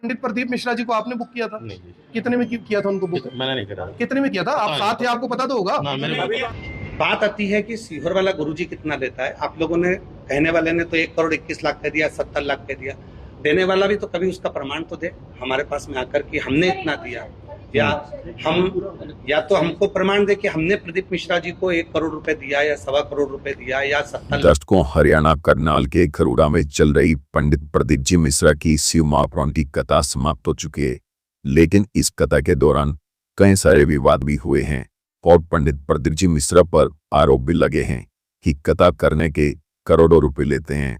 पंडित प्रदीप मिश्रा जी को आपने बुक किया था? नहीं जी, कितने में किया था उनको बुक? मैंने नहीं करा। कितने में किया था? आप साथ थे, आपको पता तो होगा ना मैंने बात आती है कि सीहोर वाला गुरुजी कितना देता है। आप लोगों ने, कहने वाले ने तो 1,21,00,000 कह दिया, 70,00,000 कह दिया। देने वाला भी तो कभी उसका प्रमाण तो दे हमारे पास में आकर कि हमने इतना दिया, या तो हमको प्रमाण दे कि हमने प्रदीप मिश्रा जी को 1 करोड़ रुपए दिया या 1.25 करोड़ रुपए दिया या 70। दर्शकों, हरियाणा करनाल के खरोड़ा में चल रही पंडित प्रदीप जी मिश्रा की शिव महापुराण की कथा समाप्त हो चुकी है, लेकिन इस कथा के दौरान कई सारे विवाद भी हुए हैं और पंडित प्रदीप जी मिश्रा पर आरोप भी लगे हैं कि कथा करने के करोड़ों रुपए लेते हैं।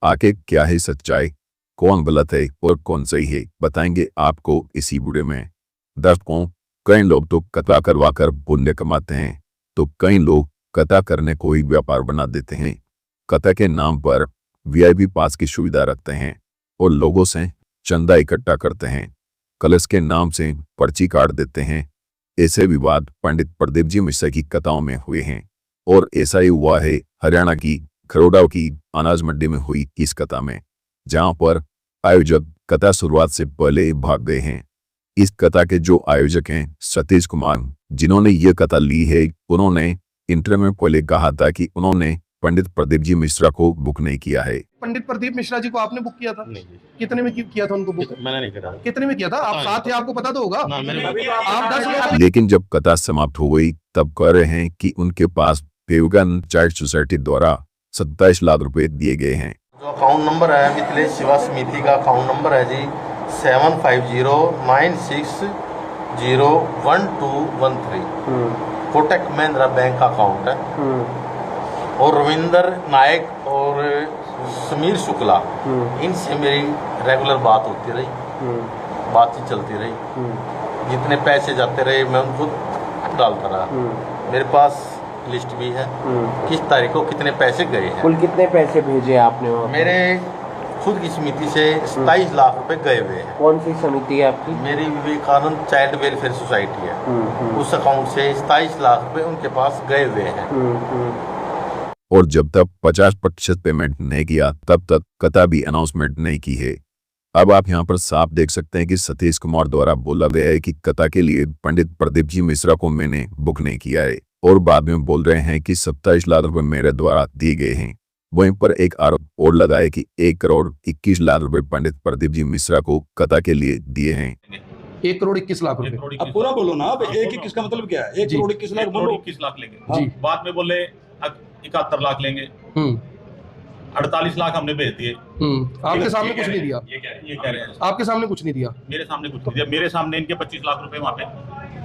आखिर क्या है सच्चाई, कौन गलत है और कौन सही है, बताएंगे आपको इसी वीडियो में। दर्शकों, कई लोग तो कथा करवाकर पुण्य कमाते हैं, तो कई लोग कथा करने को ही व्यापार बना देते हैं। कथा के नाम पर वीआईपी पास की सुविधा रखते हैं और लोगों से चंदा इकट्ठा करते हैं, कलश के नाम से पर्ची काट देते हैं। ऐसे विवाद पंडित प्रदीप जी मिश्रा की कथाओं में हुए हैं और ऐसा ही हुआ है हरियाणा की खरोड़ा की अनाज मंडी में हुई इस कथा में, जहां पर आयोजक कथा शुरुआत से पहले ही भाग गए हैं। इस कथा के जो आयोजक हैं सतीश कुमार, जिन्होंने ये कथा ली है, उन्होंने इंटरव्यू में पहले कहा था कि उन्होंने पंडित प्रदीप जी मिश्रा को बुक नहीं किया है। पंडित प्रदीप मिश्रा जी को आपने बुक किया था? नहीं जी, कितने में किया था उनको बुक? मैंने नहीं करा। कितने में किया था? आप साथ थे, आपको पता तो होगा। ना मैंने आप 10 लोग। लेकिन जब कथा समाप्त हो गई तब कह रहे हैं कि उनके पास पेवगन चाइल्ड सोसाइटी द्वारा 27 लाख रुपए दिए गए हैं। जो अकाउंट नंबर है मिथिलेश सेवा समिति का अकाउंट नंबर है जी 7509601213। कोटक महिंद्रा बैंक का अकाउंट है। और रविंदर नायक और समीर शुक्ला, इनसे मेरी रेगुलर बात होती रही, बातचीत चलती रही। जितने पैसे जाते रहे मैं उनको डालता रहा। मेरे पास लिस्ट भी है किस तारीख को कितने पैसे गए हैं। कुल कितने पैसे भेजे आपने वहाँ? मेरे खुद की समिति से 27 लाख रुपए गए हुए हैं। कौन सी समिति है आपकी? मेरी विवेकानंद चाइल्ड वेलफेयर सोसाइटी है। उस अकाउंट से 27 लाख रुपए उनके पास गए हुए हैं। और जब तक 50% पेमेंट नहीं किया तब तक कथा भी अनाउंसमेंट नहीं की है। अब आप यहाँ पर साफ देख सकते हैं कि सतीश कुमार द्वारा बोला गया है कि कथा के लिए पंडित प्रदीप जी मिश्रा को मैंने बुक नहीं किया है, और बाद में बोल रहे हैं कि 27 लाख रुपए मेरे द्वारा दिए गए हैं। वहीं पर एक आरोप और लगाए कि 1,21,00,000 रुपए पंडित प्रदीप जी मिश्रा को कथा के लिए दिए हैं। 1,21,00,000 रुपए। अब पूरा बोलो ना, अब 1,21 का मतलब क्या है? 1,21,00,000 बोलो। 21 लाख लेंगे जी। बाद में बोले 71 लाख लेंगे। 48 लाख हमने भेज दिए। आपके सामने कुछ नहीं दिया? ये कह रहे हैं। आपके सामने कुछ नहीं दिया? मेरे सामने कुछ नहीं दिया। मेरे सामने इनके 25 लाख रुपए वहाँ पे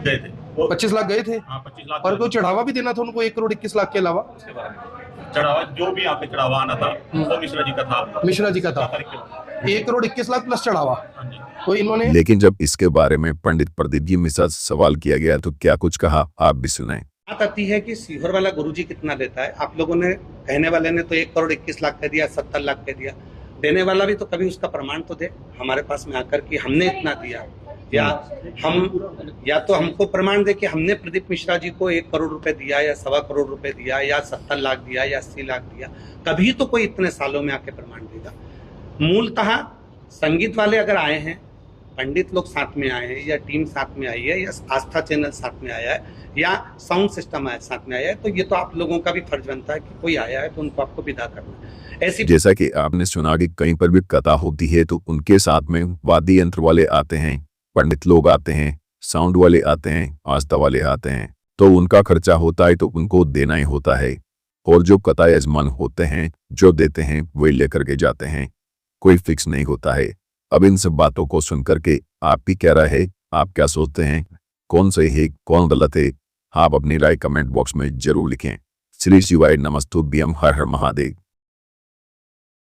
गए थे। 25 लाख गए थे? हाँ, 25 लाख। और कोई चढ़ावा भी देना था उनको 1,21,00,000 के अलावा? चढ़ावा जो भी यहाँ पे चढ़ावा आना था वो मिश्रा जी का था। मिश्रा जी का था। 1,21,00,000 प्लस चढ़ावा। तो इन्होंने, लेकिन जब इसके बारे में पंडित प्रदीप जी मिश्रा से सवाल किया गया तो क्या कुछ कहा, आप भी सुनाएं। बात आती है कि सीहोर वाला गुरुजी कितना देता है। आप लोगों ने, कहने वाले ने तो 1,21,00,000 कह दिया, 70,00,000 कह दिया। देने वाला भी तो कभी उसका प्रमाण तो दे हमारे पास में आकर कि हमने इतना दिया, या तो हमको प्रमाण दे कि हमने प्रदीप मिश्रा जी को 1 करोड़ रुपए दिया या 1.25 करोड़ रुपए दिया या 70 लाख दिया या 80 लाख दिया। कभी तो कोई इतने सालों में आके प्रमाण देगा। मूलतः संगीत वाले अगर आए हैं, पंडित लोग साथ में आए हैं, या टीम साथ में आई है, या आस्था चैनल साथ में आया है, या साउंड सिस्टम साथ में आया है, तो ये तो आप लोगों का भी फर्ज बनता है कि कोई आया है तो उनको आपको विदा करना है। ऐसी जैसा कि आपने सुना कि कहीं पर भी कथा होती है तो उनके साथ में वाद्य यंत्र वाले आते हैं, पंडित लोग आते हैं, साउंड वाले आते हैं, आस्था वाले आते हैं, तो उनका खर्चा होता है तो उनको देना ही होता है। और जो कथा यजमान होते हैं जो देते हैं वही लेकर के जाते हैं, कोई फिक्स नहीं होता है। अब इन सब बातों को सुनकर के आपकी क्या राय है, आप क्या सोचते हैं, कौन सही है कौन गलत है, आप अपनी राय कमेंट बॉक्स में जरूर लिखें। श्री शिवाय नमस्तुभ्यम, हर हर महादेव।